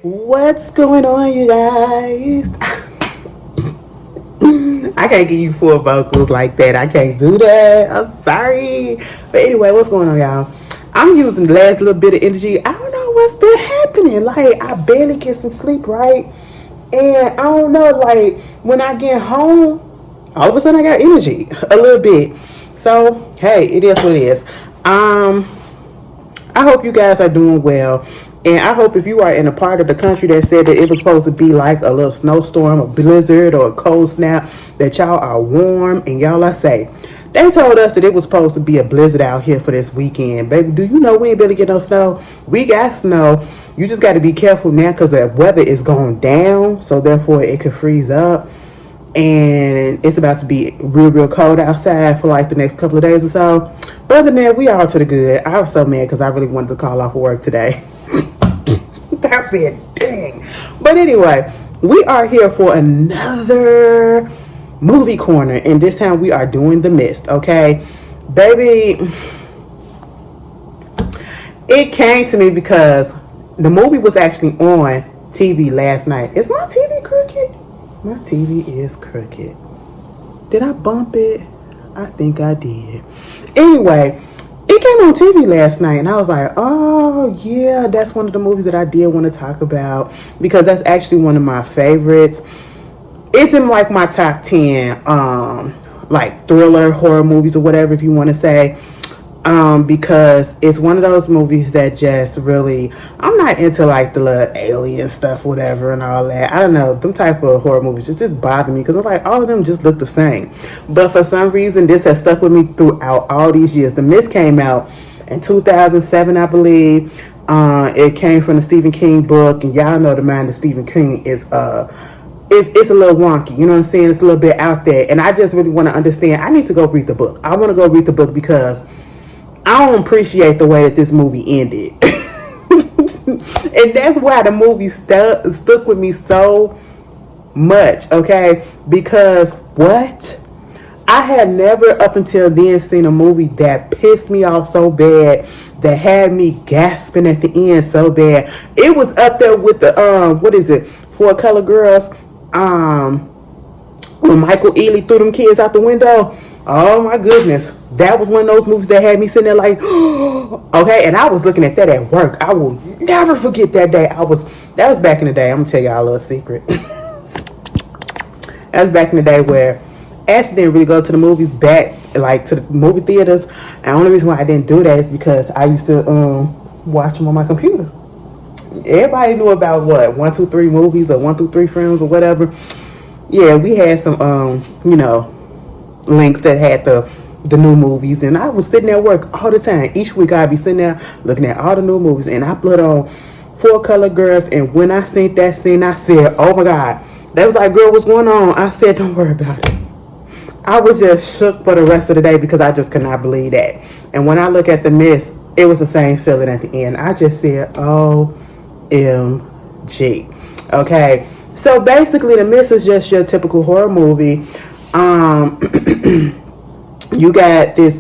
What's going on, you guys? I can't give you full vocals like that. I can't do that. I'm sorry. But anyway, what's going on, y'all? I'm using the last little bit of energy. I don't know what's been happening. Like, I barely get some sleep, right? And I don't know, like, when I get home, all of a sudden I got energy a little bit. So, hey, it is what it is. I hope you guys are doing well. And I hope if you are in a part of the country that said that it was supposed to be like a little snowstorm, a blizzard, or a cold snap, that y'all are warm and y'all are safe. They told us that it was supposed to be a blizzard out here for this weekend. Baby, do you know we ain't barely get no snow? We got snow. You just got to be careful now because the weather is going down. So therefore it could freeze up. And it's about to be real cold outside for like the next couple of days or so. But other than that, we all to the good. I was so mad because I really wanted to call off of work today. That's it, dang. But anyway, we are here for another movie corner, and this time we are doing The Mist, okay? Baby, it came to me because the movie was actually on TV last night. Is my TV crooked? My TV is crooked. Did I bump it? I think I did. Anyway, it came on TV last night, and I was like, oh, yeah, that's one of the movies that I did want to talk about because that's actually one of my favorites. It's in like my top 10, like thriller, horror movies or whatever, if you want to say. Because it's one of those movies that just really, I'm not into like the little alien stuff, whatever, and all that. I don't know, them type of horror movies just bother me because I'm like, all of them just look the same. But for some reason, this has stuck with me throughout all these years. The Mist came out in 2007, I believe. It came from the Stephen King book, and y'all know the mind of Stephen King is it's a little wonky, you know what I'm saying? It's a little bit out there, and I just really want to understand. I need to go read the book. I want to go read the book because I don't appreciate the way that this movie ended. And that's why the movie stuck with me so much, okay? Because what? I had never up until then seen a movie that pissed me off so bad, that had me gasping at the end so bad. It was up there with the what is it? Four Color Girls. When Michael Ealy threw them kids out the window. Oh my goodness. That was one of those movies that had me sitting there like, okay, and I was looking at that at work. I will never forget that day. That was back in the day. I'm gonna tell y'all a little secret. That was back in the day where Ashley didn't really go to the movies back, like to the movie theaters. And the only reason why I didn't do that is because I used to watch them on my computer. Everybody knew about what 1, 2, 3 movies or 1, 2, 3 films or whatever. Yeah, we had some links that had the new movies, and I was sitting at work all the time. Each week I'd be sitting there looking at all the new movies, and I put on Four Color Girls. And when I seen that scene, I said, oh my god. They was like, girl, what's going on? I said, don't worry about it. I was just shook for the rest of the day because I just could not believe that. And when I look at The Mist, it was the same feeling at the end. I just said, OMG. Okay, so basically The Mist is just your typical horror movie. You got this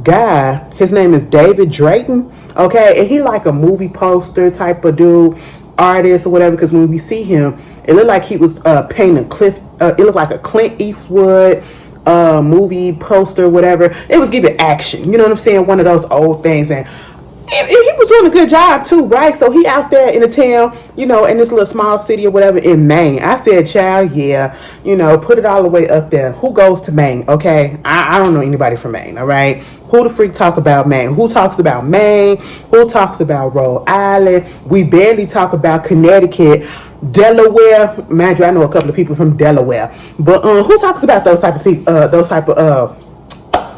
guy, his name is David Drayton, okay, and he like a movie poster type of dude, artist or whatever, because when we see him, it looked like he was painting it looked like a Clint Eastwood movie poster, whatever. It was giving action, you know what I'm saying, one of those old things. And he was doing a good job too, right? So he out there in the town, in this little small city or whatever in Maine. I said, child, yeah, put it all the way up there. Who goes to Maine? Okay, I don't know anybody from Maine. All right, who the freak talk about Maine? Who talks about Maine? Who talks about Rhode Island? We barely talk about Connecticut, Delaware. Mind you, I know a couple of people from Delaware, but who talks about those type of people? Those type of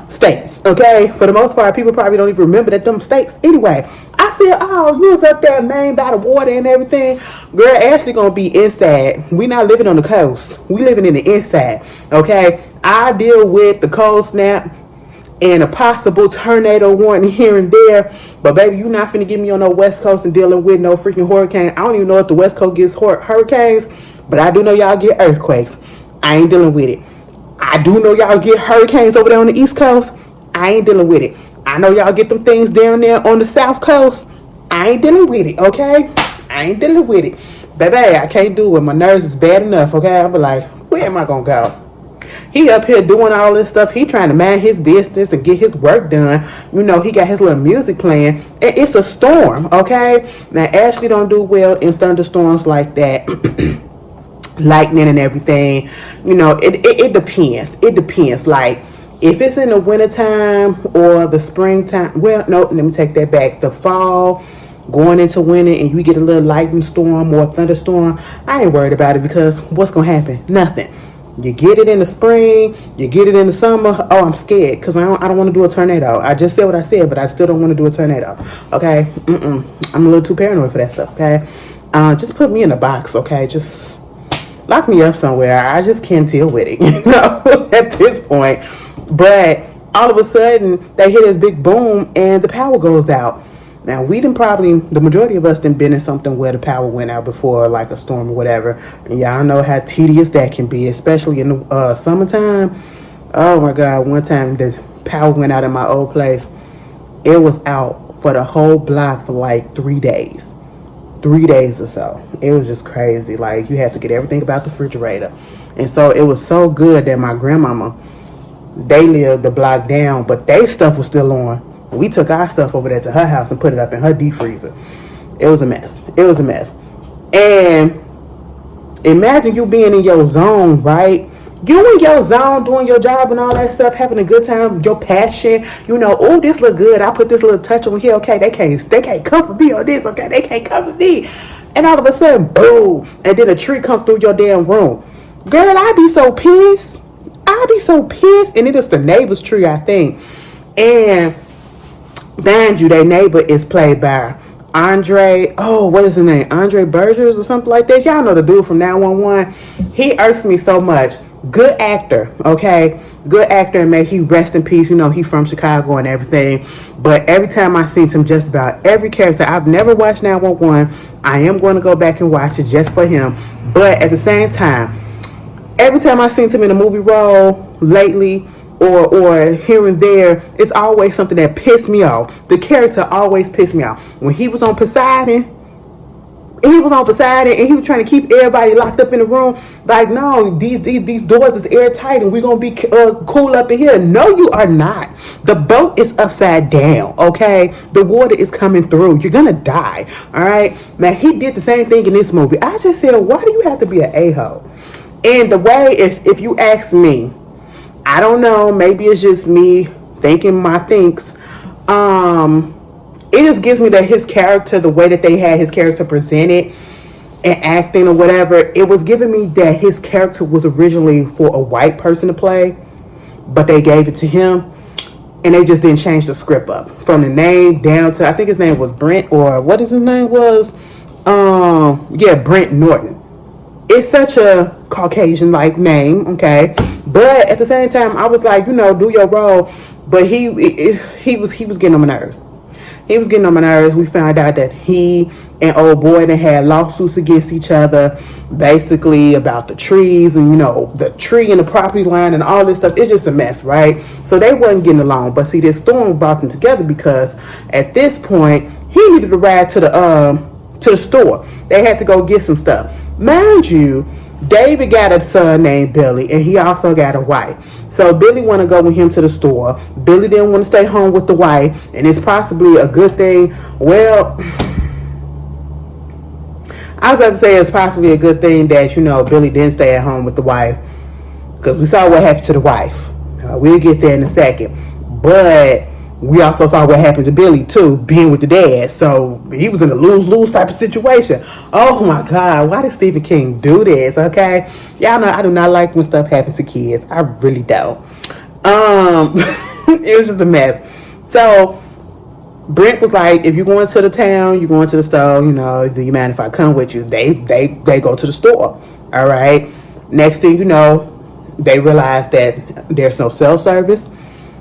states, okay? For the most part, people probably don't even remember that them states. Anyway, I said, oh, you was up there in Maine by the water and everything. Girl, Ashley gonna be inside. We not living on the coast. We living in the inside, okay? I deal with the cold snap and a possible tornado warning here and there. But baby, you not finna get me on no west coast and dealing with no freaking hurricane. I don't even know if the west coast gets hurricanes, but I do know y'all get earthquakes. I ain't dealing with it. I do know y'all get hurricanes over there on the East Coast. I ain't dealing with it. I know y'all get them things down there on the South Coast. I ain't dealing with it, okay? I I ain't dealing with it. Baby, I can't do it. My nerves is bad enough, okay? I'll be like, where am I gonna go? He up here doing all this stuff. He trying to mind his business and get his work done. You know, he got his little music playing. And it's a storm, okay? Now, Ashley don't do well in thunderstorms like that. Lightning and everything. You know, it depends. It depends. Like, if it's in the wintertime or the springtime, well, no, let me take that back. The fall, going into winter, and you get a little lightning storm or a thunderstorm, I ain't worried about it because what's going to happen? Nothing. You get it in the spring, you get it in the summer. Oh, I'm scared because I don't want to do a tornado. I just said what I said, but I still don't want to do a tornado. Okay? I'm a little too paranoid for that stuff, okay? Just put me in a box, okay? Just lock me up somewhere. I just can't deal with it, you know, at this point. But all of a sudden, they hit this big boom and the power goes out. Now, we didn't probably, the majority of us didn't been in something where the power went out before, like a storm or whatever. And y'all know how tedious that can be, especially in the summertime. Oh my God, one time the power went out in my old place. It was out for the whole block for like 3 days. 3 days or so. It was just crazy. Like, you had to get everything about the refrigerator. And so it was so good that my grandmama, they lived the block down, but they stuff was still on. We took our stuff over there to her house and put it up in her deep freezer. It was a mess. It was a mess. And imagine you being in your zone, right? You in your zone doing your job and all that stuff, having a good time, your passion. You know, oh, this look good. I put this little touch on here. Okay, they can't come for me on this. Okay, they can't come for me. And all of a sudden, boom, and then a tree come through your damn room. Girl, I be so pissed. I be so pissed. And it is the neighbor's tree, I think. And mind you, their neighbor is played by Andre, what is his name? Andre Burgers or something like that. Y'all know the dude from 911. He irks me so much. Good actor, okay? Good actor, and may he rest in peace. You know, he from Chicago and everything. But every time I see him, just about every character, I've never watched 911. I am going to go back and watch it just for him. But at the same time, every time I've seen him in a movie role lately, or here and there, it's always something that pissed me off. The character always pissed me off. When he was on Poseidon, and he was trying to keep everybody locked up in the room. Like, no, these doors is airtight and we're going to be cool up in here. No, you are not. The boat is upside down, okay? The water is coming through. You're going to die, all right? Now, he did the same thing in this movie. I just said, why do you have to be an a-hole? And the way, if you ask me, I don't know, maybe it's just me thinking my thinks. It just gives me that his character, the way that they had his character presented and acting or whatever, it was giving me that his character was originally for a white person to play, but they gave it to him and they just didn't change the script up from the name down to, I think his name was Brent, or what his name was, Brent Norton. It's such a Caucasian like name, okay, but at the same time I was like, you know, do your role. But he was getting on my nerves. He was getting on my nerves. We found out that he and old boy, they had lawsuits against each other, basically about the trees and, you know, the tree and the property line and all this stuff. It's just a mess, right? So they wasn't getting along. But see, this storm brought them together because at this point he needed to ride to the store. They had to go get some stuff. Mind you, David got a son named Billy, and he also got a wife. So Billy want to go with him to the store. Billy didn't want to stay home with the wife, and it's possibly a good thing. Well, I was about to say it's possibly a good thing that, you know, Billy didn't stay at home with the wife, because we saw what happened to the wife. We'll get there in a second. But we also saw what happened to Billy, too, being with the dad. So he was in a lose-lose type of situation. Oh, my God. Why did Stephen King do this, okay? Y'all know I do not like when stuff happens to kids. I really don't. It was just a mess. So Brent was like, if you're going to the town, you're going to the store, you know, do you mind if I come with you? They go to the store, all right? Next thing you know, they realize that there's no cell service.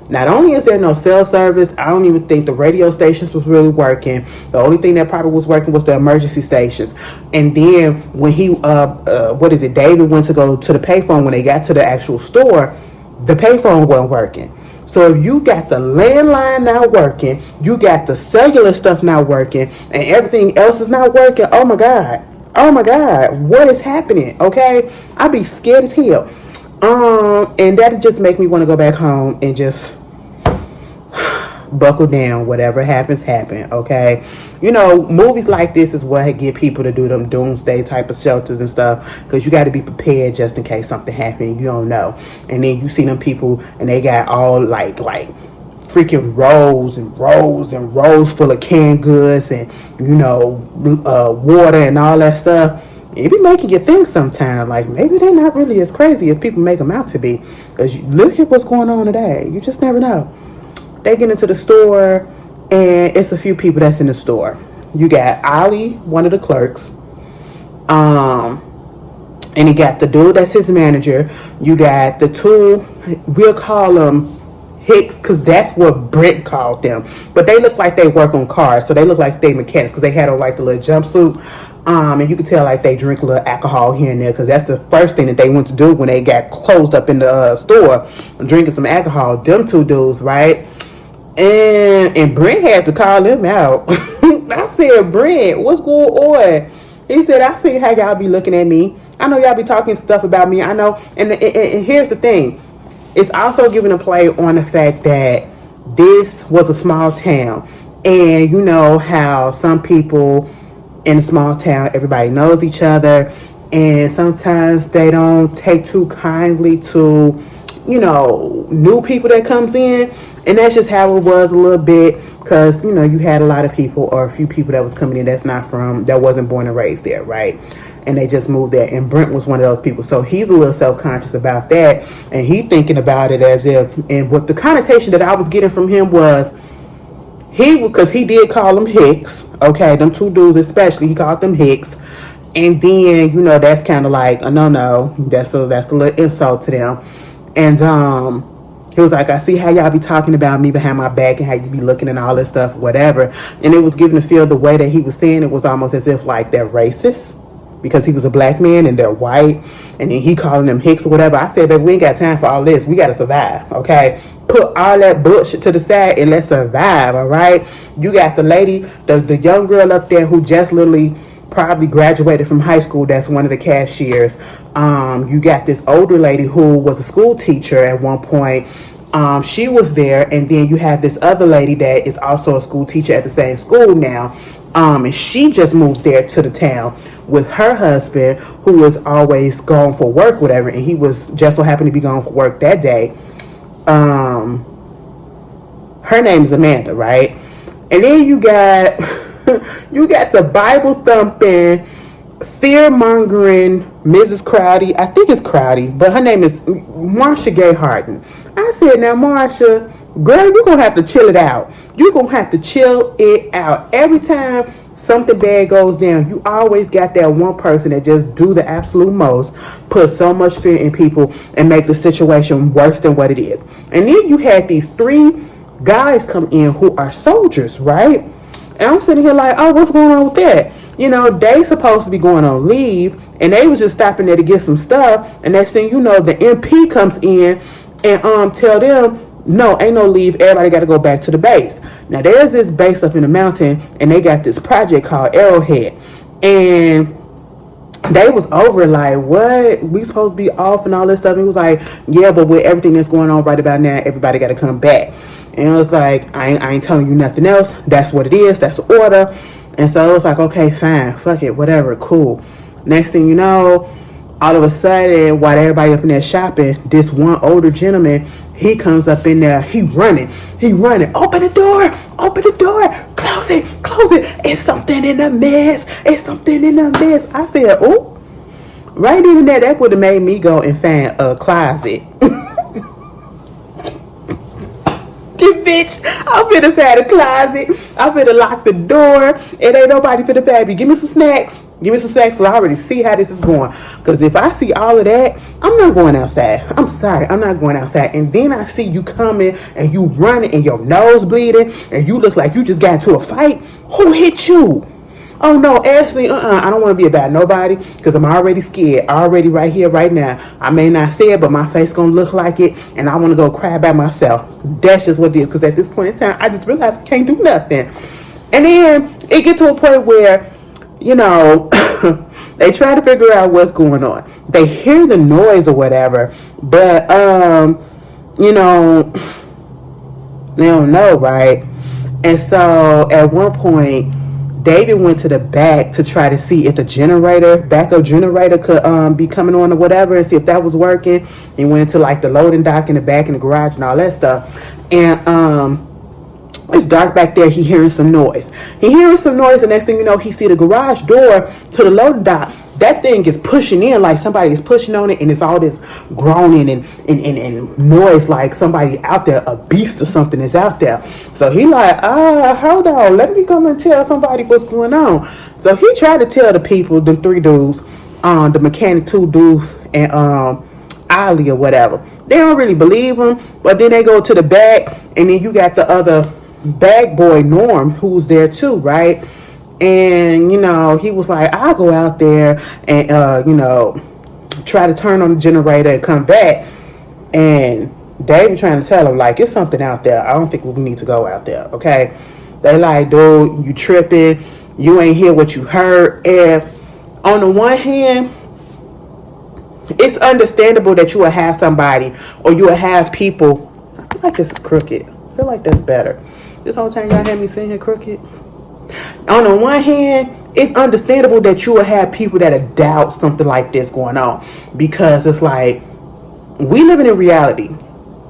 Not only is there no cell service, I don't even think the radio stations was really working. The only thing that probably was working was the emergency stations. And then when David went to go to the payphone when they got to the actual store, the payphone wasn't working. So if you got the landline not working, you got the cellular stuff not working, and everything else is not working, oh my God. Oh my God, what is happening? Okay? I be scared as hell. And that'll just make me want to go back home and just buckle down. Whatever happens, happen. Okay, you know, movies like this is what get people to do them doomsday type of shelters and stuff, because you got to be prepared just in case something happens. You don't know. And then you see them people and they got all like freaking rows and rows and rows full of canned goods and, you know, water and all that stuff. It be making you think sometimes, like, maybe they're not really as crazy as people make them out to be. Because look at what's going on today. You just never know. They get into the store, and it's a few people that's in the store. You got Ollie, one of the clerks. And you got the dude that's his manager. You got the two, we'll call them Hicks, because that's what Brent called them. But they look like they work on cars, so they look like they mechanics, because they had on like the little jumpsuit. And you could tell like they drink a little alcohol here and there, because that's the first thing that they went to do when they got closed up in the store, drinking some alcohol. Them two dudes, right? And Brent had to call him out. I said, Brent, what's going on? He said, I see how y'all be looking at me. I know y'all be talking stuff about me. I know. And here's the thing. It's also giving a play on the fact that this was a small town. And you know how some people in a small town, everybody knows each other. And sometimes they don't take too kindly to, you know, new people that comes in. And that's just how it was a little bit, because, you know, you had a lot of people, or a few people that was coming in that wasn't born and raised there, right? And they just moved there. And Brent was one of those people. So he's a little self-conscious about that. And he thinking about it as if, and what the connotation that I was getting from him was, because he did call them Hicks, okay, them two dudes especially, he called them Hicks. And then, you know, that's kind of like a no, that's a little insult to them. And he was like, I see how y'all be talking about me behind my back and how you be looking and all this stuff, whatever. And it was given to feel the way that he was saying it was almost as if like they're racist because he was a black man and they're white. And then he calling them Hicks or whatever. I said, baby, we ain't got time for all this. We got to survive, okay? Put all that bullshit to the side and let's survive, all right? You got the lady, the young girl up there who just literally probably graduated from high school. That's one of the cashiers. You got this older lady who was a school teacher at one point. She was there. And then you have this other lady that is also a school teacher at the same school now. And she just moved there to the town with her husband, who was always gone for work, whatever. And he was just so happened to be gone for work that day. Her name is Amanda, right? And then you got you got the Bible thumping, fear mongering Mrs. Crowdy. I think it's Crowdy, but her name is Marsha Gay Harden. I said, now Marsha, girl, you're gonna have to chill it out. You're gonna have to chill it out. Every time something bad goes down, you always got that one person that just do the absolute most, put so much fear in people and make the situation worse than what it is. And then you had these three guys come in who are soldiers, right? And I'm sitting here like, oh, what's going on with that? You know, they supposed to be going on leave, and they was just stopping there to get some stuff. And next thing you know, the MP comes in and tell them, no, ain't no leave. Everybody got to go back to the base. Now, there's this base up in the mountain, and they got this project called Arrowhead. And they was over like, what? We supposed to be off and all this stuff. And he was like, yeah, but with everything that's going on right about now, everybody got to come back. And it was like, I ain't telling you nothing else. That's what it is. That's the order. And so it was like, okay, fine. Fuck it. Whatever. Cool. Next thing you know, all of a sudden, while everybody up in there shopping, this one older gentleman, he comes up in there. He running. Open the door. Close it. It's something in the mess. I said, oh. Right even there, that would have made me go and find a closet. Bitch, I'm finna find a closet. I'm finna lock the door. It ain't nobody finna find me. Give me some snacks so I already see how this is going. Because if I see all of that, I'm not going outside. I'm sorry, I'm not going outside. And then I see you coming and you running and your nose bleeding and you look like you just got into a fight. Who hit you? Oh no, Ashley, I don't want to be about nobody because I'm already scared. Already right here, right now. I may not say it, but my face gonna look like it, and I want to go cry by myself. That's just what it is. Because at this point in time, I just realized I can't do nothing. And then it get to a point where, you know, they try to figure out what's going on. They hear the noise or whatever, but you know, they don't know, right? And so at one point, David went to the back to try to see if the backup generator could be coming on or whatever, and see if that was working. He went into like the loading dock in the back in the garage and all that stuff. And it's dark back there. He hearing some noise. And next thing you know, he see the garage door to the loading dock. That thing is pushing in like somebody is pushing on it, and it's all this groaning and noise like somebody out there, a beast or something is out there. So he like, hold on, let me come and tell somebody what's going on. So he tried to tell the people, the three dudes, the mechanic, two dudes, and Ali or whatever. They don't really believe him, but then they go to the back, and then you got the other bag boy Norm who's there too, right? And you know, he was like, I'll go out there and you know, try to turn on the generator and come back. And David trying to tell him like, it's something out there. I don't think we need to go out there. Okay, they like, dude, you tripping, you ain't hear what you heard. And on the one hand, it's understandable that you will have somebody or you will have people. I feel like this is crooked. I feel like that's better. This whole time y'all had me sitting here crooked. On the one hand, it's understandable that you will have people that doubt something like this going on, because it's like, we living in reality.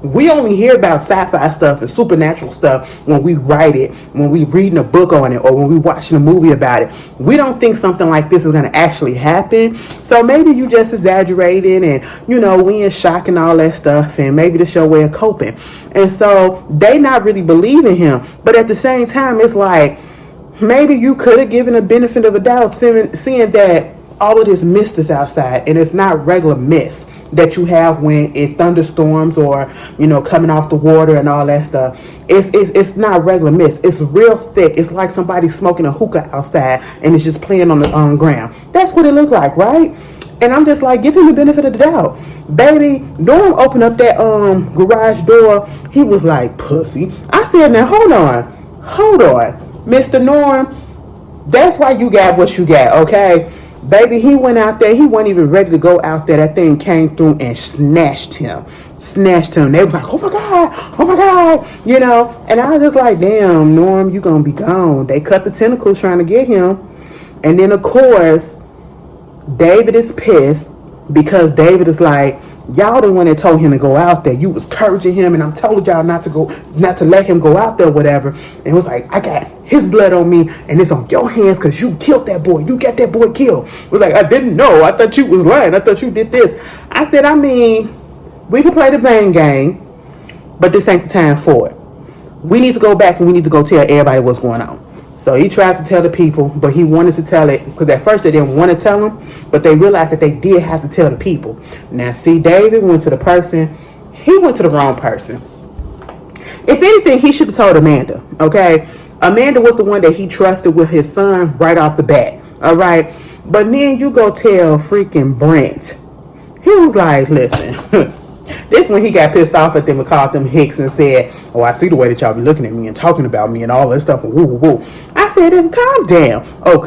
We only hear about sci-fi stuff and supernatural stuff when we write it, when we reading a book on it, or when we watching a movie about it. We don't think something like this is going to actually happen. So maybe you just exaggerating, and you know, we in shock and all that stuff, and maybe this your way of coping. And so they not really believing him, but at the same time, it's like, maybe you could have given a benefit of a doubt, seeing that all of this mist is outside, and it's not regular mist that you have when it thunderstorms or, you know, coming off the water and all that stuff. It's not regular mist. It's real thick. It's like somebody smoking a hookah outside and it's just playing on the ground. That's what it looked like, right? And I'm just like, give him the benefit of the doubt. Baby, Norm opened up that garage door. He was like, pussy. I said, now hold on, Mr. Norm. That's why you got what you got, okay? Baby, he went out there. He wasn't even ready to go out there. That thing came through and snatched him. They was like, oh my God, you know. And I was just like, damn, Norm, you gonna be gone. They cut the tentacles trying to get him. And then, of course, David is pissed because David is like, y'all the one that told him to go out there. You was encouraging him, and I'm telling y'all not to let him go out there, whatever. And it was like, I got his blood on me, and it's on your hands because you killed that boy. You got that boy killed. We're like, I didn't know. I thought you was lying. I thought you did this. I said, I mean, we can play the blame game, but this ain't the time for it. We need to go back and we need to go tell everybody what's going on. So he tried to tell the people, but he wanted to tell it because at first they didn't want to tell him, but they realized that they did have to tell the people. Now, see, David went to the person. He went to the wrong person. If anything, he should have told Amanda, okay? Amanda was the one that he trusted with his son right off the bat, all right? But then you go tell freaking Brent. He was like, listen, this when he got pissed off at them and called them hicks and said, oh, I see the way that y'all be looking at me and talking about me and all that stuff. And woo, woo, woo. I said, calm down. Oh,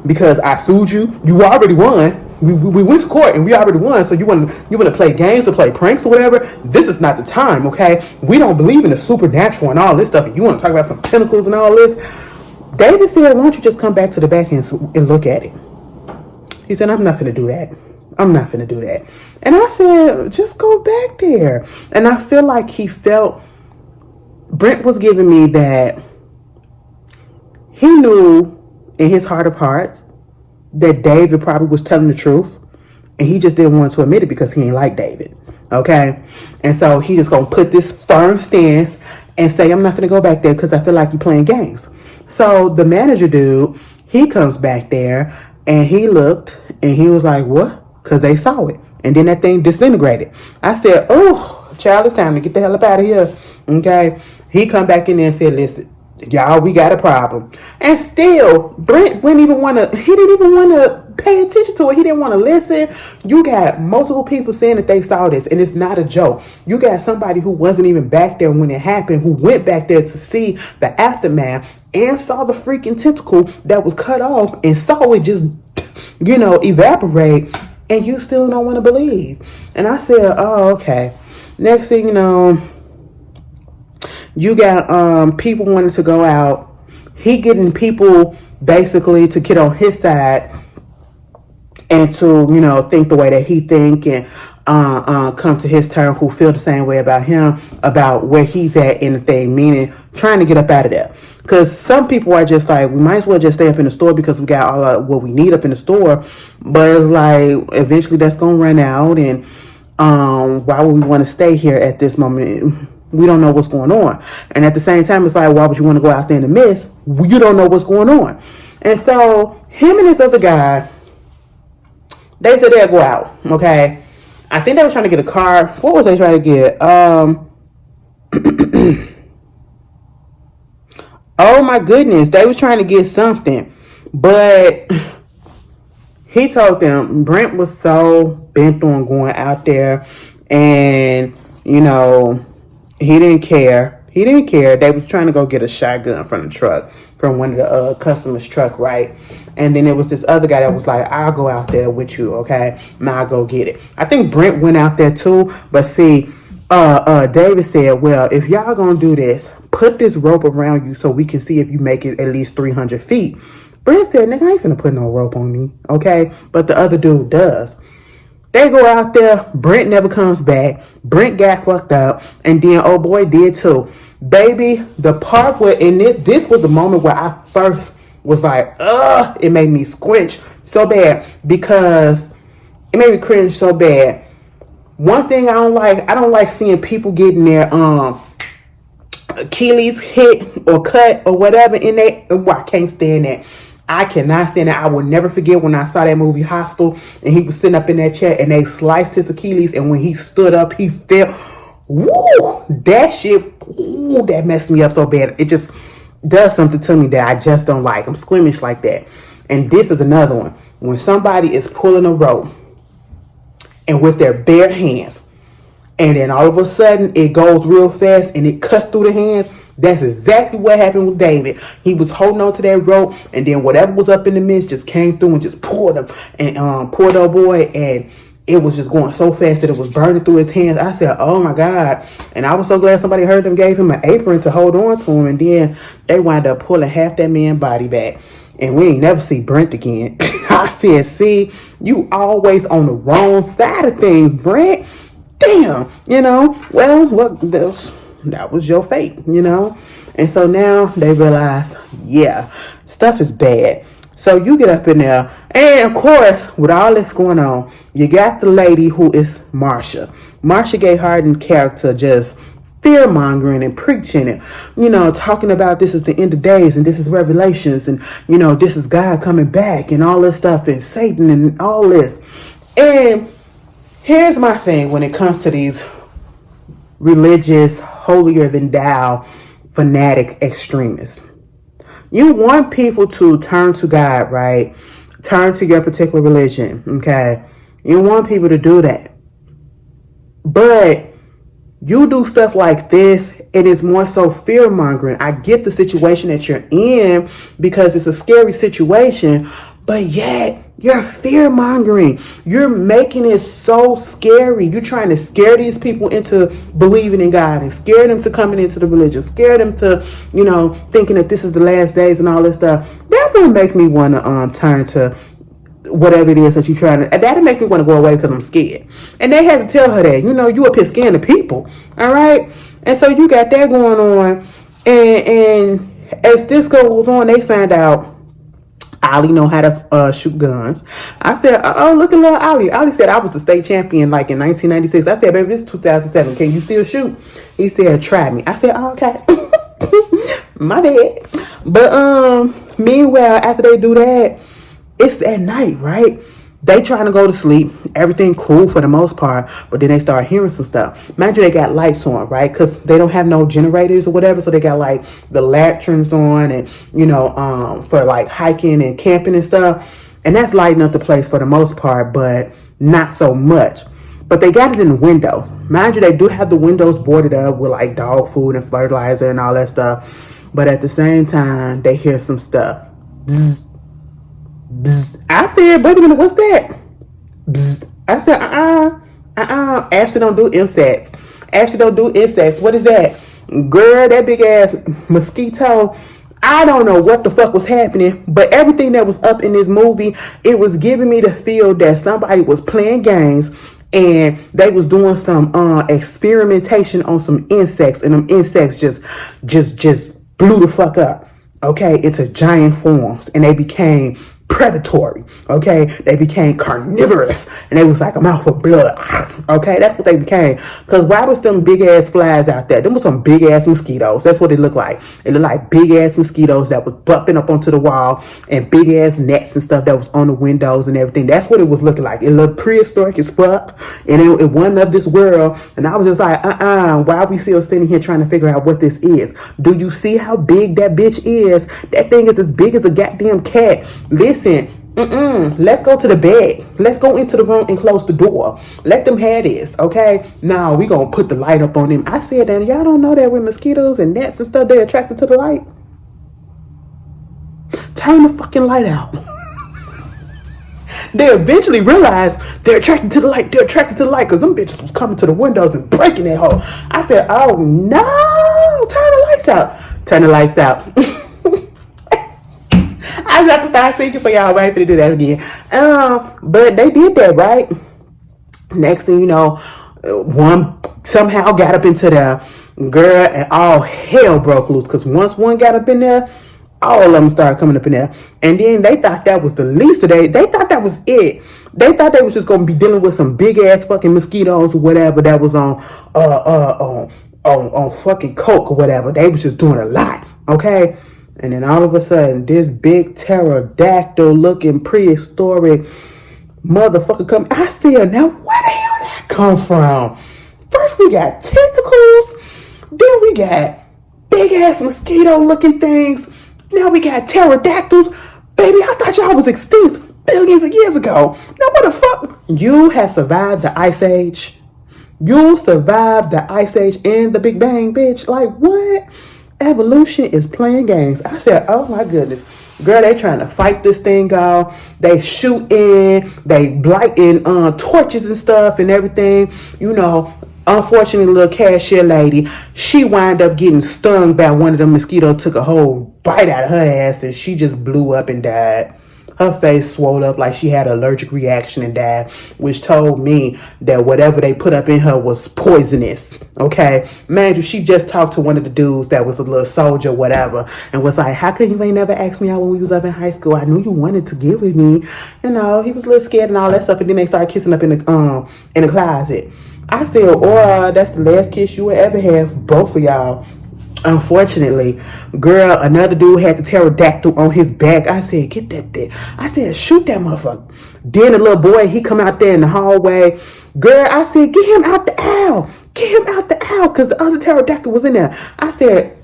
because I sued you. You already won. We went to court and we already won. So you want to play games or play pranks or whatever? This is not the time, okay? We don't believe in the supernatural and all this stuff. And you want to talk about some tentacles and all this? David said, why don't you just come back to the back and look at it? He said, I'm not going to do that. I'm not finna do that. And I said, just go back there. And I feel like he felt, Brent was giving me that he knew in his heart of hearts that David probably was telling the truth. And he just didn't want to admit it because he ain't like David. Okay? And so he just gonna put this firm stance and say, I'm not finna go back there because I feel like you're playing games. So the manager dude, he comes back there and he looked and he was like, what? Because they saw it. And then that thing disintegrated. I said, oh, child, it's time to get the hell up out of here. Okay. He come back in there and said, listen, y'all, we got a problem. And still, Brent wouldn't even want to, he didn't even want to pay attention to it. He didn't want to listen. You got multiple people saying that they saw this, and it's not a joke. You got somebody who wasn't even back there when it happened, who went back there to see the aftermath and saw the freaking tentacle that was cut off and saw it just, evaporate, and you still don't want to believe. And I said, oh, okay. Next thing you know, you got people wanting to go out. He getting people basically to get on his side and to, think the way that he think, and come to his turn, who feel the same way about him, about where he's at in the thing, meaning trying to get up out of there. Because some people are just like, we might as well just stay up in the store because we got all of what we need up in the store. But it's like, eventually that's going to run out, and why would we want to stay here at this moment? We don't know what's going on. And at the same time, it's like, why would you want to go out there in the mist? You don't know what's going on. And so him and this other guy, they said they'd go out. Okay. I think they were trying to get a car. What was they trying to get? Oh my goodness. They was trying to get something. But he told them Brent was so bent on going out there, and, he didn't care. He didn't care. They was trying to go get a shotgun from the truck, from one of the customers' truck, right? And then there was this other guy that was like, I'll go out there with you, okay? Now I'll go get it. I think Brent went out there too, but see, David said, well, if y'all gonna do this, put this rope around you so we can see if you make it at least 300 feet. Brent said, nigga, I ain't finna put no rope on me, okay? But the other dude does. They go out there. Brent never comes back. Brent got fucked up. And then old boy did too. Baby, the part where, and this was the moment where I first was like, it made me squinch so bad, because it made me cringe so bad. One thing I don't like seeing people getting their Achilles hit or cut or whatever in there. I can't stand that. I cannot stand that. I will never forget when I saw that movie Hostel, and he was sitting up in that chair and they sliced his Achilles, and when he stood up, he fell. Woo! That shit, ooh, that messed me up so bad. It just does something to me that I just don't like. I'm squeamish like that. And this is another one. When somebody is pulling a rope and with their bare hands, and then all of a sudden it goes real fast and it cuts through the hands. That's exactly what happened with David. He was holding on to that rope, and then whatever was up in the mist just came through and just pulled him, and pulled old boy, and it was just going so fast that it was burning through his hands. I said, oh my God. And I was so glad somebody heard him, gave him an apron to hold on to him, and then they wound up pulling half that man's body back. And we ain't never see Brent again. I said, see, you always on the wrong side of things, Brent. Damn, well, look, that was your fate, And so now they realize, yeah, stuff is bad. So you get up in there, and of course, with all this going on, you got the lady who is Marsha. Marsha Gay Harden character just fear-mongering and preaching and, talking about this is the end of days, and this is Revelations, and, this is God coming back, and all this stuff, and Satan, and all this. And here's my thing when it comes to these religious, holier-than-thou, fanatic extremists. You want people to turn to God, right? Turn to your particular religion, okay? You want people to do that. But you do stuff like this, and it's more so fear-mongering. I get the situation that you're in because it's a scary situation, but yet you're fear-mongering. You're making it so scary. You're trying to scare these people into believing in God and scare them to coming into the religion, scare them to, thinking that this is the last days and all this stuff. That will make me want to turn to whatever it is that you're trying to. That'll make me want to go away because I'm scared. And they had to tell her that, you up here scaring the people. All right? And so you got that going on. And as this goes on, they find out Ollie know how to shoot guns. I said, oh, look at little Ollie. Ollie said, I was the state champion like in 1996. I said, baby, this is 2007. Can you still shoot? He said, try me. I said, oh, okay. My bad. But meanwhile, after they do that, it's at night, right? They trying to go to sleep. Everything cool for the most part. But then they start hearing some stuff. Mind you, they got lights on, right? Because they don't have no generators or whatever. So they got like the lanterns on and, for like hiking and camping and stuff. And that's lighting up the place for the most part, but not so much. But they got it in the window. Mind you, they do have the windows boarded up with like dog food and fertilizer and all that stuff. But at the same time, they hear some stuff. Bzz, bzz. I said, wait a minute, what's that? Bzz. I said, Ashley don't do insects. Ashley don't do insects. What is that? Girl, that big ass mosquito. I don't know what the fuck was happening, but everything that was up in this movie, it was giving me the feel that somebody was playing games and they was doing some experimentation on some insects, and them insects just blew the fuck up, okay, into giant forms, and they became predatory, okay? They became carnivorous, and they was like, I'm out for blood, okay? That's what they became. Because why was them big ass flies out there? Them was some big ass mosquitoes. That's what it looked like. It looked like big ass mosquitoes that was bumping up onto the wall, and big ass nets and stuff that was on the windows and everything. That's what it was looking like. It looked prehistoric as fuck, and it wasn't of this world. And I was just like, why are we still sitting here trying to figure out what this is? Do you see how big that bitch is? That thing is as big as a goddamn cat. Listen, let's go to the bed. Let's go into the room and close the door. Let them have this, okay? Now we gonna put the light up on them. I said, and y'all don't know that with mosquitoes and gnats and stuff, they're attracted to the light. Turn the fucking light out. They eventually realized they're attracted to the light. They're attracted to the light because them bitches was coming to the windows and breaking that hole. I said, oh no, turn the lights out. Turn the lights out. I was about to start singing for y'all. Wait for to do that again. But they did that, right? Next thing you know, one somehow got up into there, girl, and all hell broke loose. Because once one got up in there, all of them started coming up in there. And then they thought that was the least of they thought that was it. They thought they was just gonna be dealing with some big ass fucking mosquitoes or whatever that was on fucking coke or whatever. They was just doing a lot, okay? And then all of a sudden, this big pterodactyl looking prehistoric motherfucker come. I said, now where the hell that come from? First we got tentacles, then we got big ass mosquito looking things. Now we got pterodactyls. Baby, I thought y'all was extinct billions of years ago. Now what the fuck? You have survived the Ice Age. You survived the Ice Age and the Big Bang, bitch. Like what? Evolution is playing games. I said, oh my goodness. Girl, they trying to fight this thing off. They shooting, they blighting torches and stuff and everything. Unfortunately, little cashier lady, she wound up getting stung by one of the mosquitoes, took a whole bite out of her ass, and she just blew up and died. Her face swelled up like she had an allergic reaction and died, which told me that whatever they put up in her was poisonous, okay? Man, she just talked to one of the dudes that was a little soldier, whatever, and was like, how come you ain't never asked me out when we was up in high school? I knew you wanted to get with me. He was a little scared and all that stuff, and then they started kissing up in the closet. I said, that's the last kiss you will ever have, both of y'all. Unfortunately, girl, another dude had the pterodactyl on his back. I said, get that thing. I said, shoot that motherfucker. Then the little boy, he come out there in the hallway. Girl, I said, get him out the aisle. Get him out the aisle, because the other pterodactyl was in there. I said,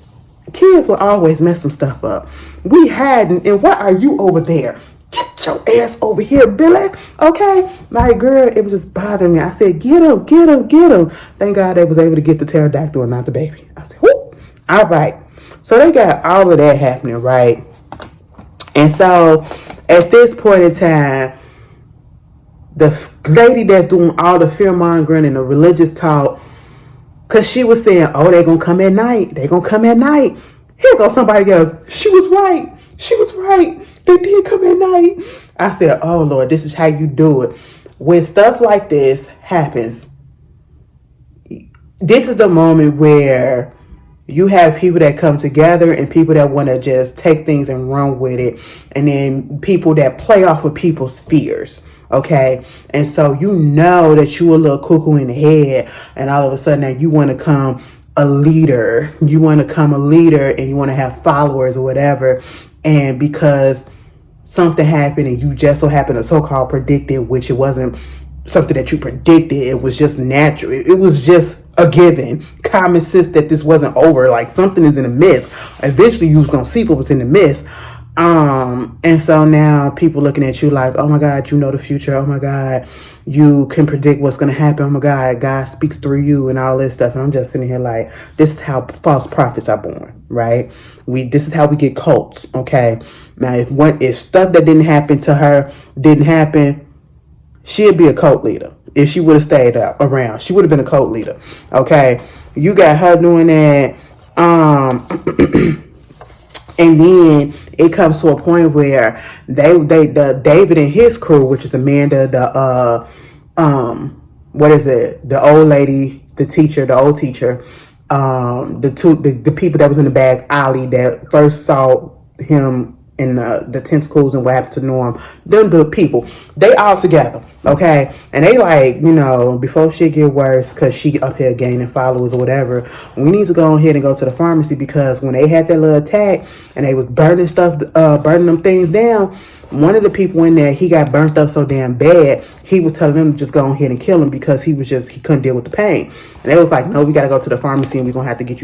kids will always mess some stuff up. We hadn't, and what are you over there? Get your ass over here, Billy. Okay? Like, girl, it was just bothering me. I said, get him, get him, get him. Thank God they was able to get the pterodactyl and not the baby. I said, whoop. All right. So they got all of that happening, right? And so at this point in time, the lady that's doing all the fear-mongering and the religious talk, because she was saying, oh, they're going to come at night. They're going to come at night. Here goes somebody else. She was right. She was right. They did come at night. I said, oh, Lord, this is how you do it. When stuff like this happens, this is the moment where you have people that come together and people that want to just take things and run with it. And then people that play off of people's fears. Okay. And so you know that you a little cuckoo in the head. And all of a sudden now you want to come a leader. You want to come a leader and you want to have followers or whatever. And because something happened and you just so happened to so-called predict it, which it wasn't something that you predicted. It was just natural. It was just a given. Common sense that this wasn't over. Like something is in the mist. Eventually you was gonna see what was in the mist. And so now people looking at you like, oh my God, you know the future. Oh my God, you can predict what's gonna happen. Oh my God, God speaks through you and all this stuff. And I'm just sitting here like, this is how false prophets are born, right? This is how we get cults. Okay. Now if stuff that didn't happen to her didn't happen, she'd be a cult leader. If she would have stayed around, she would have been a cult leader. Okay. You got her doing that. And then it comes to a point where the David and his crew, which is Amanda, what is it? The old lady, the teacher, the old teacher, the people that was in the bag, Ali, that first saw him in the tentacles and what happened to Norm, them the people, they all together, okay? And they like, before shit get worse, because she up here gaining followers or whatever, we need to go ahead and go to the pharmacy, because when they had that little attack and they was burning them things down, one of the people in there, he got burnt up so damn bad, he was telling them to just go ahead and kill him because he couldn't deal with the pain. And they was like, no, we got to go to the pharmacy and we're going to have to get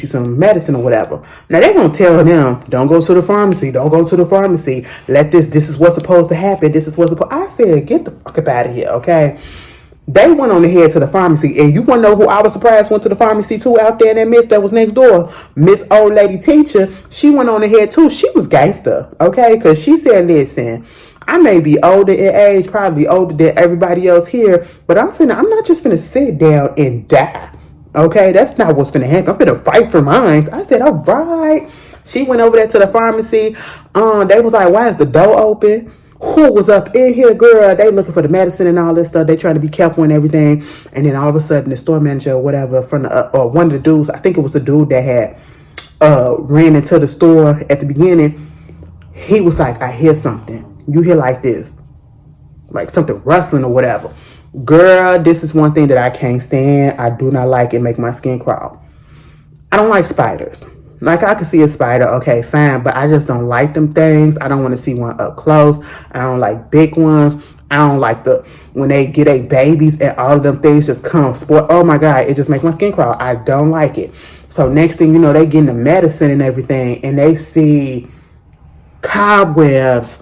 you some medicine or whatever. Now they're going to tell them, don't go to the pharmacy. Don't go to the pharmacy. This is what's supposed to happen. I said, get the fuck up out of here, okay? They went on ahead to the pharmacy, and you want to know who I was surprised went to the pharmacy too out there in that miss that was next door? Miss Old Lady Teacher. She went on ahead too. She was gangster, okay? Because she said, listen, I may be older in age, probably older than everybody else here, but I'm not just finna sit down and die. Okay, that's not what's finna happen. I'm finna fight for mine. I said, all right. She went over there to the pharmacy. They was like, why is the door open? Who was up in here, girl? They looking for the medicine and all this stuff. They trying to be careful and everything. And then all of a sudden, the store manager or whatever, or one of the dudes, I think it was the dude that had ran into the store at the beginning. He was like, I hear something. You hear like this, like something rustling or whatever. Girl, this is one thing that I can't stand. I do not like it. Make my skin crawl. I don't like spiders. Like, I can see a spider, okay, fine, but I just don't like them things. I don't want to see one up close. I don't like big ones. I don't like when they get a babies and all of them things just come sport. Oh my God, it just makes my skin crawl. I don't like it. So next thing you know, they getting the medicine and everything, and they see cobwebs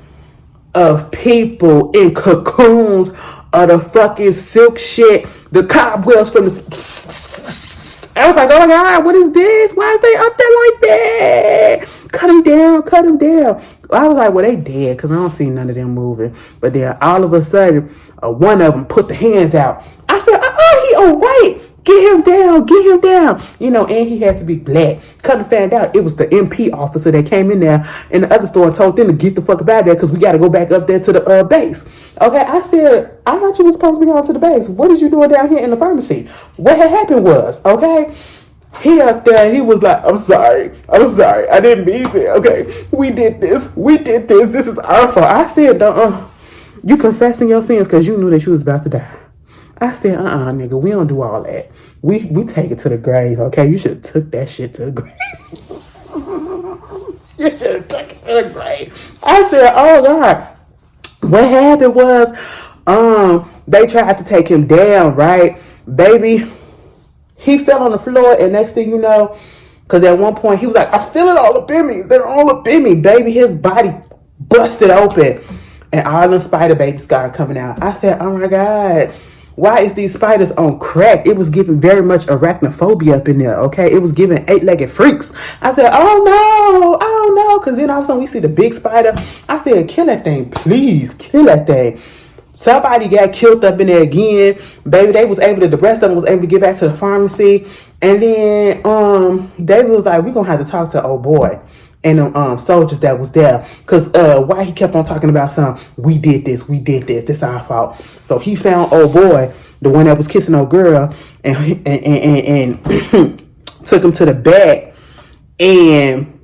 of people in cocoons of the fucking silk shit, the cobwebs from the... I was like, oh my God, what is this? Why is they up there like that? Cut them down. I was like, well, they dead, because I don't see none of them moving. But then all of a sudden, one of them put the hands out. I said, he all right. Get him down. And he had to be black. Come to find out, it was the MP officer that came in there in the other store and told them to get the fuck about there, because we got to go back up there to the base. Okay, I said, I thought you was supposed to be going to the base. What is you doing down here in the pharmacy? What had happened was, okay, he up there and he was like, I'm sorry, I didn't mean to, okay, we did this, this is our fault. I said, you confessing your sins because you knew that you was about to die. I said, nigga, we don't do all that. We take it to the grave, okay? You should have took that shit to the grave. You should have took it to the grave. I said, oh God. What happened was, they tried to take him down, right? Baby, he fell on the floor, and next thing you know, because at one point he was like, I feel it all up in me. They're all up in me. Baby, his body busted open, and all them spider babies started coming out. I said, oh my God. Why is these spiders on crack? It was giving very much arachnophobia up in there, okay? It was giving 8-legged freaks. I said, oh no, because then all of a sudden we see the big spider. I said, kill that thing, please, kill that thing. Somebody got killed up in there again. Baby, the rest of them was able to get back to the pharmacy. And then David was like, we're going to have to talk to old boy and the soldiers that was there, because why he kept on talking about something, we did this, this our fault. So he found old boy, the one that was kissing old girl, and took him to the back. And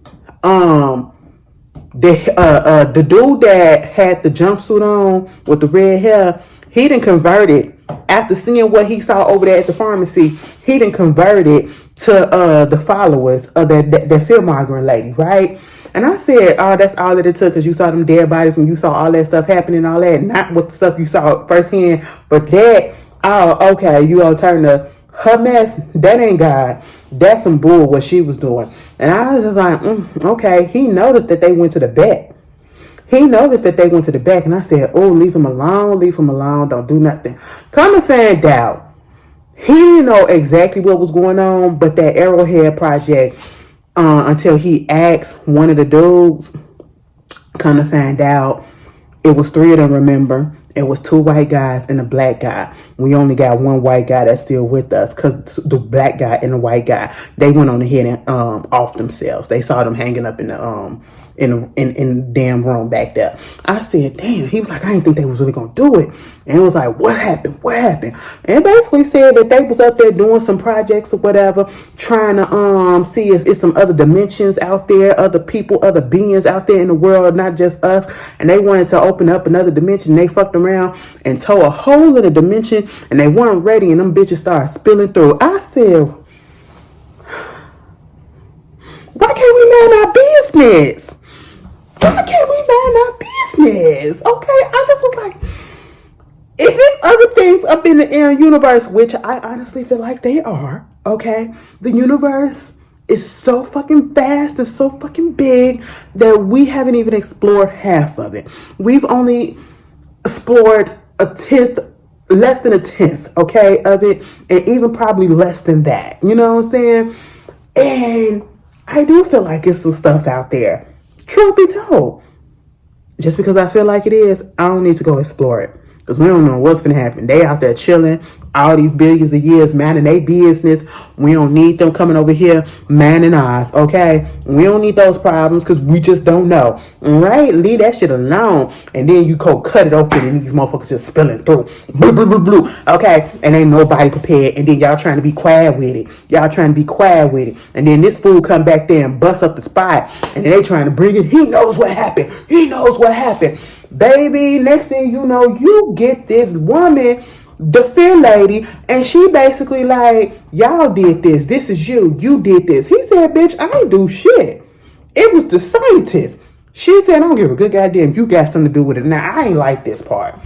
the dude that had the jumpsuit on with the red hair, he didn't convert it. After seeing what he saw over there at the pharmacy, he didn't convert it to the followers of that filmographer lady, right? And I said, oh, that's all that it took because you saw them dead bodies and you saw all that stuff happening and all that. Not what the stuff you saw firsthand, but that, oh, okay, you all turn to her mess. That ain't God. That's some bull what she was doing. And I was just like, okay. He noticed that they went to the back. He noticed that they went to the back. And I said, oh, leave him alone. Leave him alone. Don't do nothing. Come and find out. He didn't know exactly what was going on, but that Arrowhead project, until he asked one of the dudes, come to find out, it was three of them, remember? It was two white guys and a black guy. We only got one white guy that's still with us because the black guy and the white guy, they went on ahead and off themselves. They saw them hanging up in the damn room back there. I said, damn. He was like, I didn't think they was really gonna do it. And it was like, what happened? What happened? And basically said that they was up there doing some projects or whatever, trying to see if it's some other dimensions out there, other people, other beings out there in the world, not just us. And they wanted to open up another dimension. They fucked around and tore a hole in the dimension, and they weren't ready, and them bitches started spilling through. I said, why can't we mind our business? Why can't we mind our business? Okay, I just was like, if it's other things up in the air universe, which I honestly feel like they are, okay? The universe is so fucking vast and so fucking big that we haven't even explored half of it. We've only explored less than a tenth, okay, of it, and even probably less than that. You know what I'm saying? And I do feel like it's some stuff out there. Truth be told, just because I feel like it is, I don't need to go explore it. Because we don't know what's going to happen. They out there chilling all these billions of years, minding their business. We don't need them coming over here minding ours, okay? We don't need those problems because we just don't know. All right? Leave that shit alone. And then you go cut it open and these motherfuckers just spilling through. Blue, blue, blue, blue. Okay? And ain't nobody prepared. And then y'all trying to be quiet with it. Y'all trying to be quiet with it. And then this fool come back there and bust up the spot. And then they trying to bring it. He knows what happened. He knows what happened. Baby, next thing you know, you get this woman, the fear lady, and she basically like, y'all did this. This is you. You did this. He said, bitch, I ain't do shit. It was the scientist. She said, I don't give a good goddamn. You got something to do with it. Now, I ain't like this part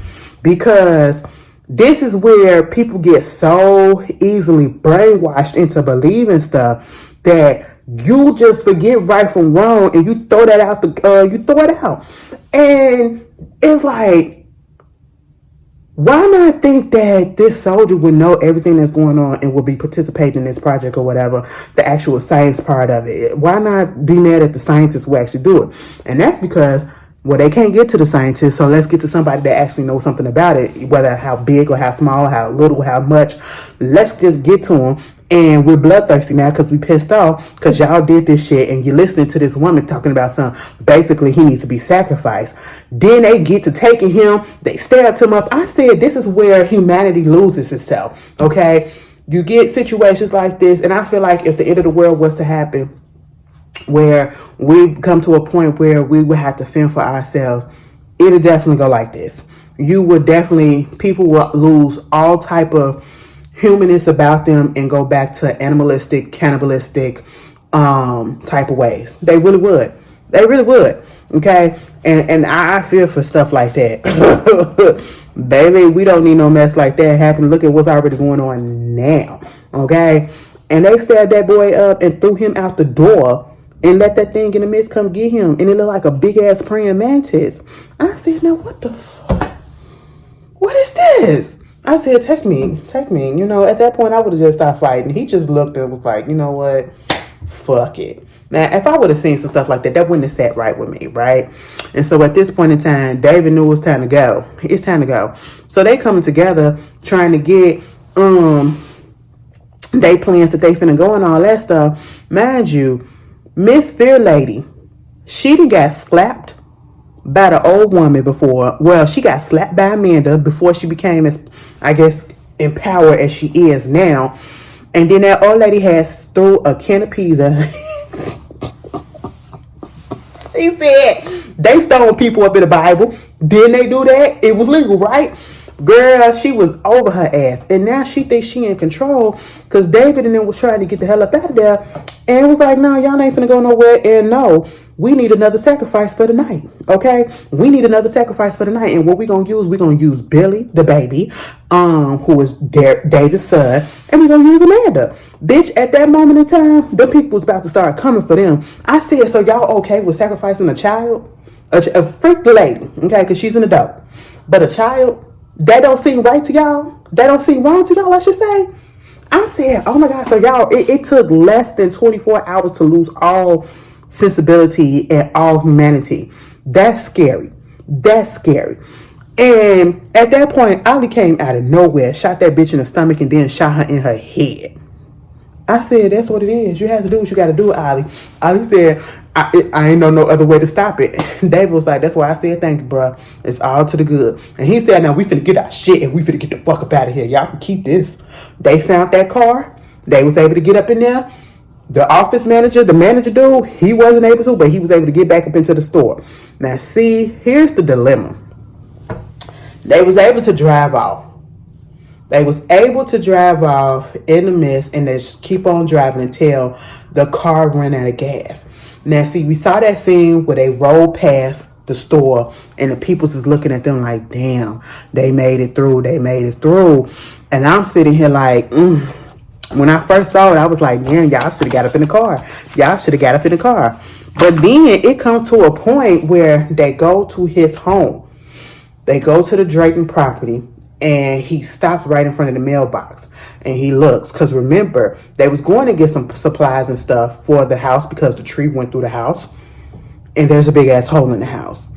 because this is where people get so easily brainwashed into believing stuff that you just forget right from wrong and you throw that out you throw it out. And it's like, why not think that this soldier would know everything that's going on and would be participating in this project or whatever, the actual science part of it? Why not be mad at the scientists who actually do it? And that's because, well, they can't get to the scientists, so let's get to somebody that actually knows something about it, whether how big or how small, how little, how much. Let's just get to them. And we're bloodthirsty now because we pissed off because y'all did this shit and you're listening to this woman talking about something. Basically, he needs to be sacrificed. Then they get to taking him. They stabbed him up. I said this is where humanity loses itself, okay? You get situations like this, and I feel like if the end of the world was to happen, where we come to a point where we would have to fend for ourselves, it'll definitely go like this. People will lose all type of humanness about them and go back to animalistic, cannibalistic type of ways. They really would. They really would. Okay? And I fear for stuff like that. Baby, we don't need no mess like that happening. Look at what's already going on now. Okay? And they stabbed that boy up and threw him out the door and let that thing in the mist come get him. And it looked like a big ass praying mantis. I said, now what the fuck? What is this? I said, take me. You know, at that point, I would have just stopped fighting. He just looked and was like, you know what? Fuck it. Now, if I would have seen some stuff like that, that wouldn't have sat right with me, right? And so at this point in time, David knew it was time to go. It's time to go. So they coming together, trying to get they plans that they finna go and all that stuff. Mind you, Miss Fear Lady, she done got slapped by the old woman before. Well, she got slapped by Amanda before she became as, I guess, empowered as she is now. And then that old lady has threw a can of pizza. She said they stone people up in the Bible. Didn't they do that? It was legal, right? Girl, she was over her ass. And now she thinks she in control because David and them was trying to get the hell up out of there. And it was like, no, y'all ain't finna go nowhere. And no, we need another sacrifice for the night. Okay, we need another sacrifice for the night. And what we're gonna use Billy, the baby, who is David's son, and we're gonna use Amanda. Bitch, at that moment in time, the people was about to start coming for them. I said, so y'all okay with sacrificing a child? A freak lady, okay, because she's an adult. But a child, that don't seem right to y'all? That don't seem wrong to y'all, I should say? I said, oh my God, so y'all, it took less than 24 hours to lose all sensibility and all humanity. That's scary. That's scary. And at that point, Ali came out of nowhere, shot that bitch in the stomach, and then shot her in her head. I said, that's what it is. You have to do what you got to do, Ali. Ali said, I ain't know no other way to stop it. David was like, that's why I said thank you, bro. It's all to the good. And he said, now we finna get our shit and we finna get the fuck up out of here. Y'all can keep this. They found that car. They was able to get up in there. The office manager, the manager dude, he wasn't able to, but he was able to get back up into the store. Now, see, here's the dilemma. They was able to drive off. They was able to drive off in the mist, and they just keep on driving until the car ran out of gas. Now, see, we saw that scene where they rolled past the store, and the people was looking at them like, damn, they made it through. They made it through. And I'm sitting here like, When I first saw it, I was like, man, y'all should have got up in the car. Y'all should have got up in the car. But then it comes to a point where they go to his home. They go to the Drayton property, and he stops right in front of the mailbox. And he looks, because remember, they was going to get some supplies and stuff for the house because the tree went through the house. And there's a big-ass hole in the house.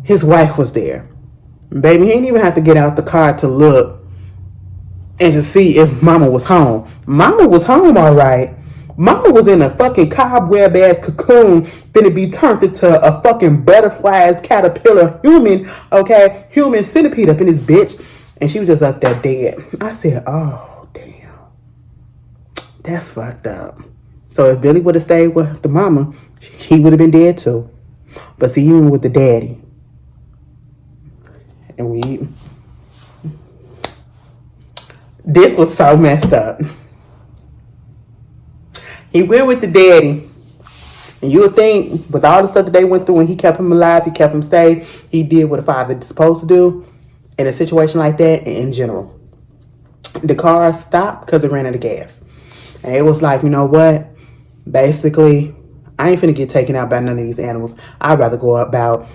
His wife was there. Baby, he didn't even have to get out the car to look and to see if Mama was home. Mama was home, all right. Mama was in a fucking cobweb ass cocoon, finna be turned into a fucking butterfly's caterpillar human, okay? Human centipede up in this bitch. And she was just up there dead. I said, oh, damn. That's fucked up. So if Billy would have stayed with the mama, he would have been dead too. But see, even with the daddy. And this was so messed up. He went with the daddy. And you would think, with all the stuff that they went through, and he kept him alive, he kept him safe, he did what a father is supposed to do in a situation like that, and in general. The car stopped because it ran out of gas. And it was like, you know what? Basically, I ain't finna get taken out by none of these animals. I'd rather go about,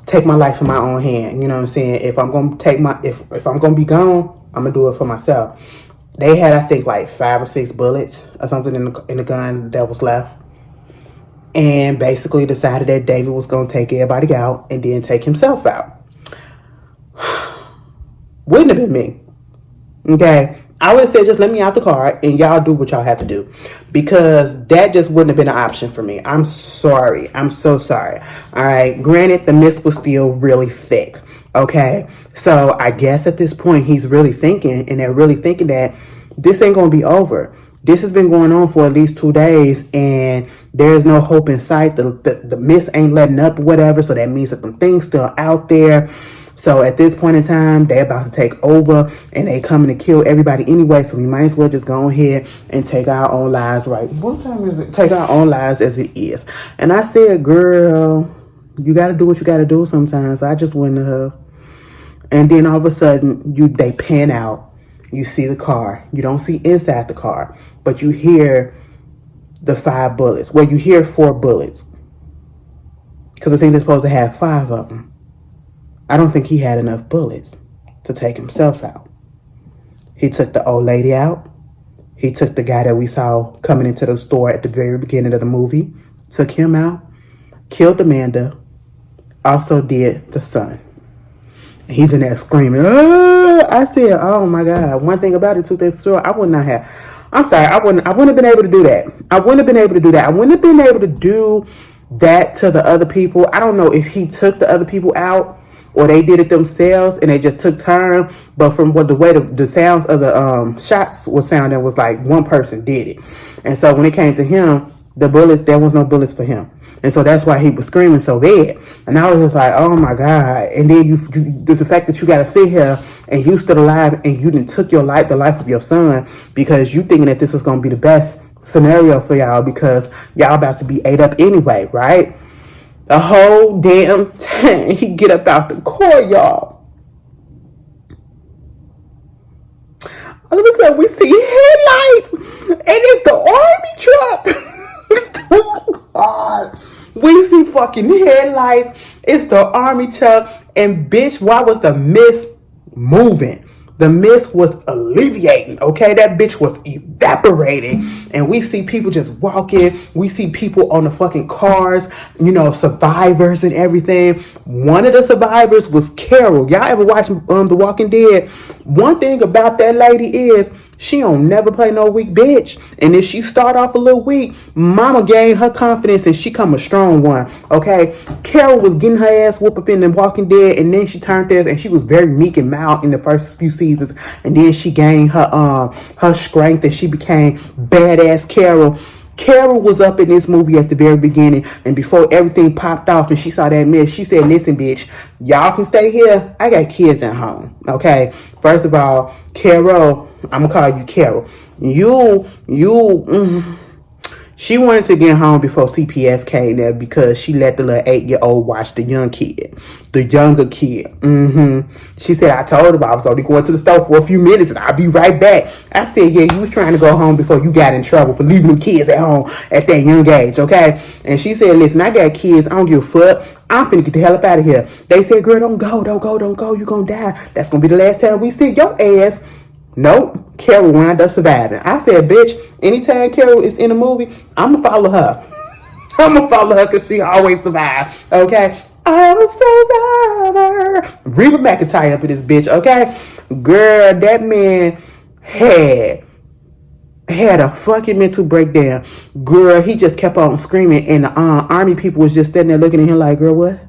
take my life in my own hand. You know what I'm saying? If I'm gonna take if I'm gonna be gone, I'm gonna do it for myself. They had, I think, like 5 or 6 bullets or something in the gun that was left. And basically decided that David was going to take everybody out and then take himself out. Wouldn't have been me. Okay? I would have said, just let me out the car and y'all do what y'all have to do. Because that just wouldn't have been an option for me. I'm sorry. I'm so sorry. All right? Granted, the mist was still really thick. Okay? So I guess at this point, he's really thinking, and they're really thinking that this ain't going to be over. This has been going on for at least 2 days, and there's no hope in sight. The mist ain't letting up or whatever, so that means that the thing's still out there. So at this point in time, they're about to take over, and they coming to kill everybody anyway, so we might as well just go ahead and take our own lives, right? What time is it? Take our own lives as it is. And I said, girl, you got to do what you got to do sometimes. I just wouldn't have. And then all of a sudden, they pan out. You see the car. You don't see inside the car, but you hear the 5 bullets. Well, you hear 4 bullets, because I think they're supposed to have 5 of them. I don't think he had enough bullets to take himself out. He took the old lady out. He took the guy that we saw coming into the store at the very beginning of the movie. Took him out. Killed Amanda. Also did the son. He's in there screaming. I said, oh my God. One thing about it, 2 things for sure, I would not have. I'm sorry, I wouldn't have been able to do that. I wouldn't have been able to do that. I wouldn't have been able to do that to the other people. I don't know if he took the other people out or they did it themselves and they just took time. But from what the way the sounds of the shots was sounding, was like one person did it. And so when it came to him, the bullets, there was no bullets for him. And so that's why he was screaming so bad. And I was just like, oh my God. And then the fact that you got to sit here and you still alive and you done took your life, the life of your son, because you thinking that this is going to be the best scenario for y'all because y'all about to be ate up anyway, right? The whole damn time he get up out the car, y'all. All of a sudden we see headlights and it's the army truck. Oh God. We see fucking headlights. It's the army truck. And bitch, why was the mist moving? The mist was alleviating, okay? That bitch was evaporating. And we see people just walking. We see people on the fucking cars, you know, survivors and everything. One of the survivors was Carol. Y'all ever watch The Walking Dead? One thing about that lady is she don't never play no weak bitch. And if she start off a little weak, mama gained her confidence and she come a strong one. Okay? Carol was getting her ass whooped up in The Walking Dead, and then she turned there and she was very meek and mild in the first few seasons. And then she gained her strength and she became badass Carol. Carol was up in this movie at the very beginning, and before everything popped off and she saw that mess, she said, listen, bitch, y'all can stay here. I got kids at home. Okay? First of all, Carol, I'm gonna call you Carol. She wanted to get home before CPS came there because she let the little 8-year-old watch the younger kid. She said, I told her I was only going to the store for a few minutes and I'll be right back. I said, yeah, you was trying to go home before you got in trouble for leaving them kids at home at that young age, okay? And she said, listen, I got kids. I don't give a fuck. I'm finna get the hell up out of here. They said, girl, don't go. You gonna die. That's gonna be the last time we see your ass. Nope, Carol wound up surviving. I said, bitch, anytime Carol is in a movie, I'm going to follow her. I'm going to follow her because she always survives, okay? I'm a survivor. Reba McEntire up in this bitch, okay? Girl, that man had a fucking mental breakdown. Girl, he just kept on screaming, and the army people was just standing there looking at him like, girl, what?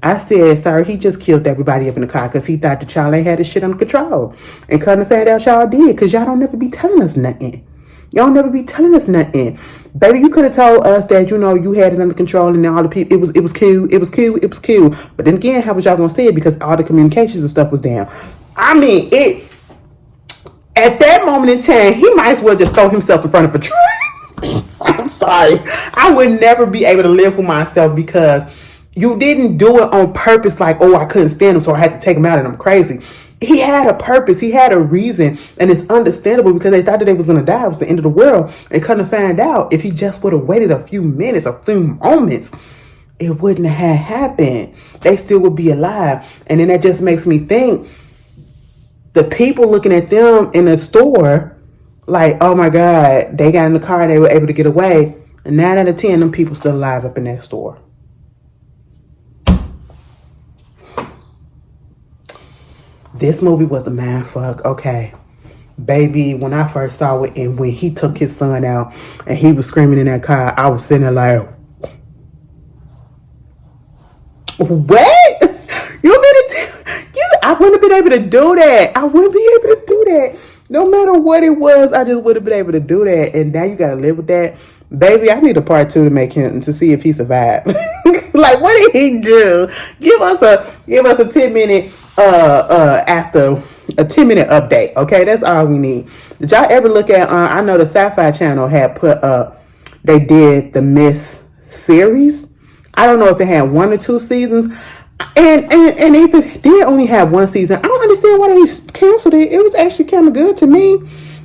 I said, sir, he just killed everybody up in the car because he thought that y'all ain't had this shit under control. And couldn't find out y'all did because y'all don't never be telling us nothing. Y'all never be telling us nothing. Baby, you could have told us that, you know, you had it under control and all the people, it was cool. But then again, how was y'all going to say it because all the communications and stuff was down? I mean, at that moment in time, he might as well just throw himself in front of a train. I'm sorry. I would never be able to live with myself because you didn't do it on purpose like, oh, I couldn't stand him, so I had to take him out and I'm crazy. He had a purpose. He had a reason. And it's understandable because they thought that they was going to die. It was the end of the world. And couldn't find out if he just would have waited a few minutes, a few moments, it wouldn't have happened. They still would be alive. And then that just makes me think the people looking at them in the store like, oh my God, they got in the car, they were able to get away. And 9 out of 10, them people still alive up in that store. This movie was a mind fuck, okay. Baby, when I first saw it and when he took his son out and he was screaming in that car, I was sitting there like, what? You mean to I wouldn't have been able to do that. I wouldn't be able to do that. No matter what it was, I just would have been able to do that. And now you gotta live with that. Baby, I need a part 2 to make him to see if he survived. Like, what did he do? Give us a 10-minute after a 10-minute update. Okay, that's all we need. Did y'all ever look at I know the Sci-Fi Channel had put up, they did the Miss series. I don't know if it had 1 or 2 seasons. And if it did only have 1 season, I don't understand why they canceled it. It was actually kind of good to me.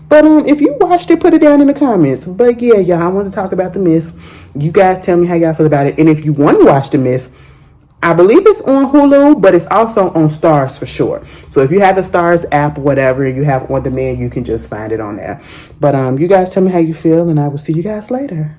But if you watched it, put it down in the comments. But yeah, y'all, I want to talk about The Miss. You guys tell me how y'all feel about it. And if you want to watch The Miss, I believe it's on Hulu, but it's also on Stars for sure. So if you have the Stars app or whatever, you have on demand, you can just find it on there. But you guys tell me how you feel, and I will see you guys later.